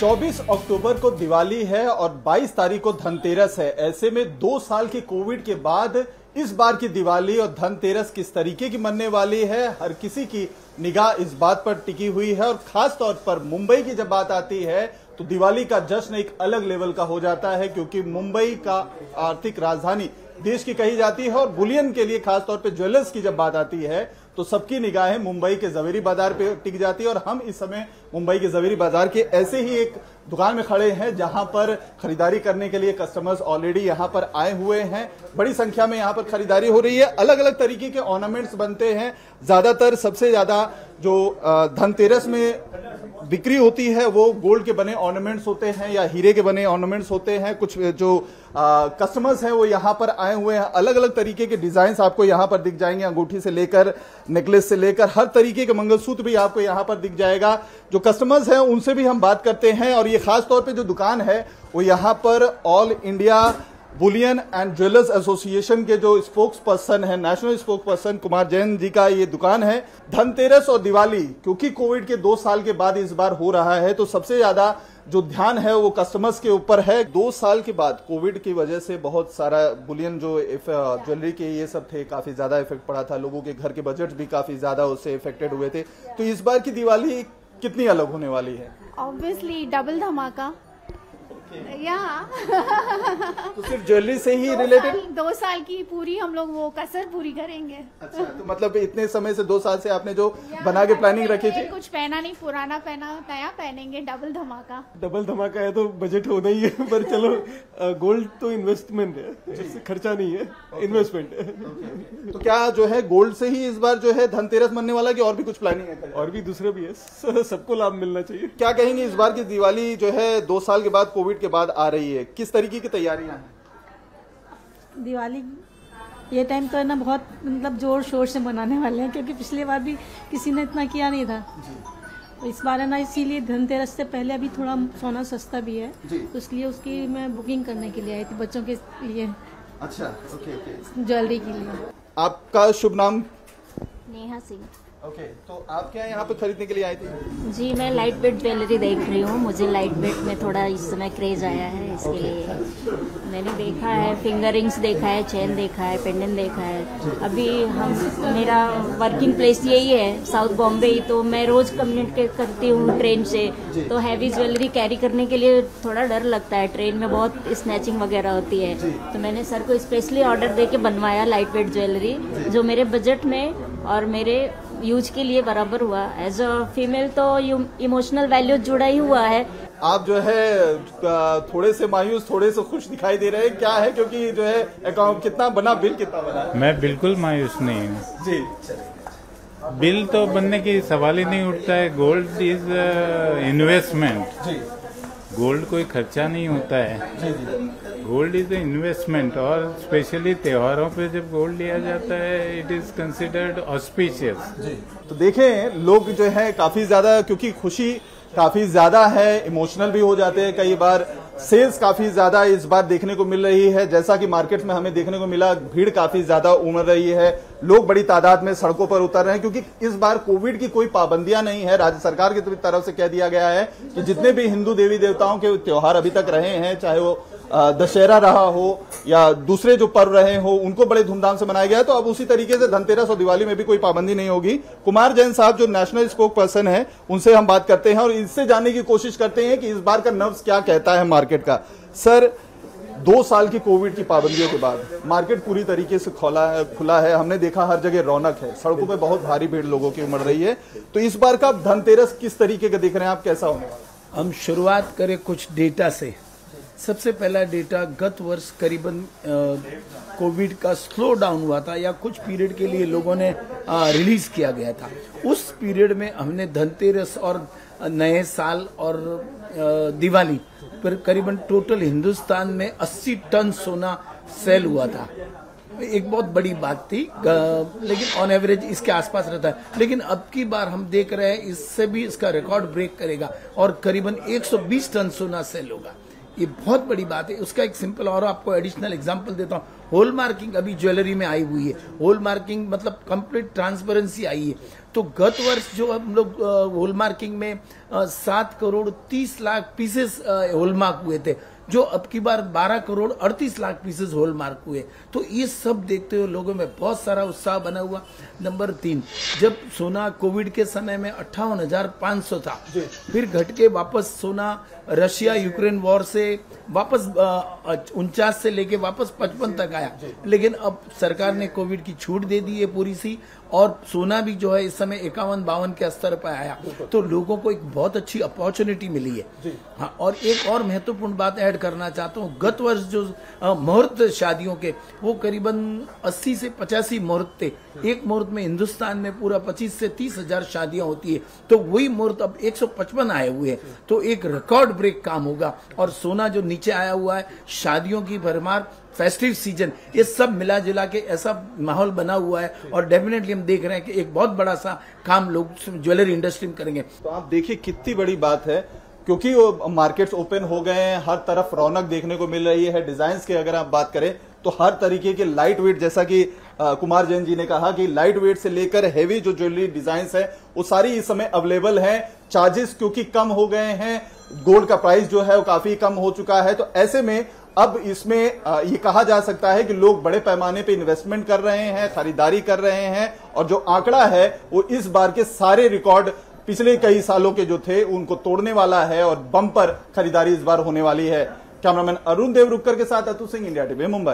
24 अक्टूबर को दिवाली है और 22 तारीख को धनतेरस है। ऐसे में 2 साल के कोविड के बाद इस बार की दिवाली और धनतेरस किस तरीके की मनने वाली है, हर किसी की निगाह इस बात पर टिकी हुई है। और खास तौर पर मुंबई की जब बात आती है तो दिवाली का जश्न एक अलग लेवल का हो जाता है, क्योंकि मुंबई का आर्थिक राजधानी देश की कही जाती है। और बुलियन के लिए खास तौर पे ज्वेलर्स की जब बात आती है तो सबकी निगाहें मुंबई के जवेरी बाजार पे टिक जाती है। और हम इस समय मुंबई के जवेरी बाजार के ऐसे ही एक दुकान में खड़े हैं जहां पर खरीदारी करने के लिए कस्टमर्स ऑलरेडी यहां पर आए हुए हैं। बड़ी संख्या में यहां पर खरीदारी हो रही है। अलग अलग तरीके के ऑर्नामेंट्स बनते हैं। ज्यादातर सबसे ज्यादा जो धनतेरस में बिक्री होती है वो गोल्ड के बने ऑर्नामेंट्स होते हैं या हीरे के बने ऑर्नामेंट्स होते हैं। कुछ जो कस्टमर्स हैं वो यहाँ पर आए हुए हैं। अलग अलग तरीके के डिजाइन्स आपको यहाँ पर दिख जाएंगे, अंगूठी से लेकर नेकलेस से लेकर हर तरीके के मंगलसूत्र भी आपको यहाँ पर दिख जाएगा। जो कस्टमर्स हैं उनसे भी हम बात करते हैं। और ये खास तौर पे जो दुकान है वो यहाँ पर all India bullion and jewellers association के जो स्पोक्स पर्सन है, national spokesperson Kumar Jain ji का ये दुकान है। धनतेरस और दिवाली क्योंकि कोविड के 2 साल के बाद इस बार हो रहा है तो सबसे ज्यादा जो ध्यान है वो कस्टमर्स के ऊपर है। 2 साल के बाद कोविड की वजह से बहुत सारा बुलियन जो ज्वेलरी के ये सब थे काफी ज्यादा इफेक्ट पड़ा था। लोगों के घर के बजट भी काफी ज्यादा उससे इफेक्टेड हुए थे। तो इस बार की दिवाली कितनी अलग होने वाली है? ऑब्वियसली डबल धमाका। तो सिर्फ ज्वेलरी से ही रिलेटेड 2 साल की पूरी हम लोग वो कसर पूरी करेंगे। अच्छा, तो मतलब इतने समय से 2 साल से आपने जो बना के प्लानिंग रखी थी? कुछ पहना नहीं, पुराना पहना, नया पहनेंगे। डबल धमाका। डबल धमाका है तो बजट होना ही है, पर चलो गोल्ड तो इन्वेस्टमेंट है, जिससे खर्चा नहीं है, इन्वेस्टमेंट है। तो क्या जो है गोल्ड से ही इस बार जो है धनतेरस मनने वाला कि और भी कुछ प्लानिंग है? और भी दूसरे भी है, सबको लाभ मिलना चाहिए। क्या कहेंगे इस बार की दिवाली जो है 2 साल के बाद कोविड के बाद आ रही है, किस तरीके की तैयारियां हैं? दिवाली ये टाइम तो है ना बहुत मतलब जोर शोर से मनाने वाले हैं, क्योंकि पिछली बार भी किसी ने इतना किया नहीं था। तो इस बार है ना, इसीलिए धनतेरस से पहले अभी थोड़ा सोना सस्ता भी है तो इसलिए उसकी मैं बुकिंग करने के लिए आई थी बच्चों के लिए। अच्छा, ओके। ज्वेलरी के लिए। आपका शुभ नाम? नेहा सिंह। ओके, तो आप क्या यहाँ पे खरीदने के लिए आई थी? जी, मैं लाइट वेट ज्वेलरी देख रही हूँ। मुझे लाइट वेट में थोड़ा इस समय क्रेज आया है, इसके लिए मैंने देखा है, फिंगर रिंग्स देखा है, चेन देखा है, पेंडेंट देखा है। अभी मेरा वर्किंग प्लेस यही है साउथ बॉम्बे, तो मैं रोज कम्युनिकेट करती हूँ ट्रेन से, तो हैवी ज्वेलरी कैरी करने के लिए थोड़ा डर लगता है। ट्रेन में बहुत स्नैचिंग वगैरह होती है, तो मैंने सर को स्पेशली ऑर्डर दे के बनवाया लाइट वेट ज्वेलरी, जो मेरे बजट में और मेरे यूज के लिए बराबर हुआ। एज अ फीमेल तो इमोशनल वैल्यू जुड़ा ही हुआ है। आप जो है थोड़े से मायूस, थोड़े से खुश दिखाई दे रहे हैं, क्या है? क्योंकि जो है अकाउंट कितना बना, बिल कितना बना? मैं बिल्कुल मायूस नहीं हूँ जी। बिल तो बनने की सवाल ही नहीं उठता है। Gold is investment ji. Gold कोई खर्चा नहीं होता है जी। गोल्ड इज इन्वेस्टमेंट, और स्पेशली त्योहारों पे जब गोल्ड लिया जाता है it is considered auspicious ji. तो देखें लोग जो है काफी ज्यादा, क्योंकि खुशी काफी ज्यादा है, इमोशनल भी हो जाते हैं कई बार। सेल्स काफी ज्यादा इस बार देखने को मिल रही है, जैसा कि मार्केट में हमें देखने को मिला, भीड़ काफी ज्यादा उमड़ रही है। लोग बड़ी तादाद में सड़कों पर उतर रहे हैं, क्योंकि इस बार कोविड की कोई पाबंदियां नहीं है। राज्य सरकार की तरफ से कह दिया गया है कि जितने भी हिंदू देवी देवताओं के त्योहार अभी तक रहे हैं, चाहे वो दशहरा रहा हो या दूसरे जो पर्व रहे हो, उनको बड़े धूमधाम से मनाया गया है। तो अब उसी तरीके से धनतेरस और दिवाली में भी कोई पाबंदी नहीं होगी। कुमार जैन साहब जो नेशनल स्पोक पर्सन है, उनसे हम बात करते हैं और इससे जानने की कोशिश करते हैं कि इस बार का नब्ज क्या कहता है मार्केट का। सर, 2 साल की कोविड की पाबंदियों के बाद मार्केट पूरी तरीके से खुला है। हमने देखा हर जगह रौनक है, सड़कों पे बहुत भारी भीड़ लोगों की उमड़ रही है। तो इस बार का धनतेरस किस तरीके का दिख रहे हैं आप, कैसा होने वाला? हम शुरुआत करें कुछ डेटा से। सबसे पहला डेटा, गत वर्ष करीबन कोविड का स्लो डाउन हुआ था या कुछ पीरियड के लिए लोगों ने रिलीज किया गया था। उस पीरियड में हमने धनतेरस और नए साल और दिवाली पर करीबन टोटल हिंदुस्तान में 80 टन सोना सेल हुआ था। एक बहुत बड़ी बात थी, लेकिन ऑन एवरेज इसके आसपास रहता है। लेकिन अब की बार हम देख रहे हैं इससे भी इसका रिकॉर्ड ब्रेक करेगा और करीबन 120 टन सोना सेल होगा। ये बहुत बड़ी बात है। उसका एक सिंपल और आपको एडिशनल एग्जांपल देता हूँ। होल मार्किंग अभी ज्वेलरी में आई हुई है। होल मार्किंग मतलब कंप्लीट ट्रांसपेरेंसी आई है। तो गत वर्ष जो हम लोग होल मार्किंग में 7,30,00,000 पीसेस होल मार्क हुए थे, जो अब की बार 12,38,00,000 पीसेस होल मार्क हुए। तो ये सब देखते हुए लोगों में बहुत सारा उत्साह बना हुआ। नंबर 3, जब सोना कोविड के समय में 58,500 था, फिर घट के वापस सोना रशिया यूक्रेन वॉर से वापस 49 से लेके वापस 55 तक आया। लेकिन अब सरकार ने कोविड की छूट दे दी है पूरी सी, और सोना भी जो है इस समय 51-52 के स्तर पर आया। तो लोगों को एक बहुत अच्छी अपॉर्चुनिटी मिली है। हाँ, और एक और महत्वपूर्ण बात ऐड करना चाहता हूँ। गत वर्ष जो मुहूर्त शादियों के, वो करीबन 80 से 85 मुहूर्त थे। एक मुहूर्त में हिंदुस्तान में पूरा 25 से 30 हजार शादियां होती है, तो वही मुहूर्त अब 155 आए हुए हैं। तो एक रिकॉर्ड ब्रेक काम होगा। और सोना जो नीचे आया हुआ है, शादियों की भरमार, फेस्टिव सीजन, ये सब मिला जुला के ऐसा माहौल बना हुआ है। और डेफिनेटली हम देख रहे हैं कि एक बहुत बड़ा सा काम लोग ज्वेलरी इंडस्ट्री में करेंगे। तो आप देखिए कितनी बड़ी बात है, क्योंकि मार्केट्स ओपन हो गए हैं, हर तरफ रौनक देखने को मिल रही है। डिजाइन्स की अगर आप बात करें तो हर तरीके के लाइट वेट, जैसा कि कुमार जैन जी ने कहा कि लाइट वेट से लेकर हेवी जो ज्वेलरी डिजाइन्स है वो सारी इस समय अवेलेबल है। चार्जेस क्योंकि कम हो गए हैं, गोल्ड का प्राइस जो है वो काफी कम हो चुका है, तो ऐसे में अब इसमें ये कहा जा सकता है कि लोग बड़े पैमाने पे इन्वेस्टमेंट कर रहे हैं, खरीदारी कर रहे हैं, और जो आंकड़ा है वो इस बार के सारे रिकॉर्ड पिछले कई सालों के जो थे उनको तोड़ने वाला है, और बम्पर खरीदारी इस बार होने वाली है। कैमरामैन अरुण देवरुखकर के साथ अतुल सिंह, इंडिया टीवी, मुंबई।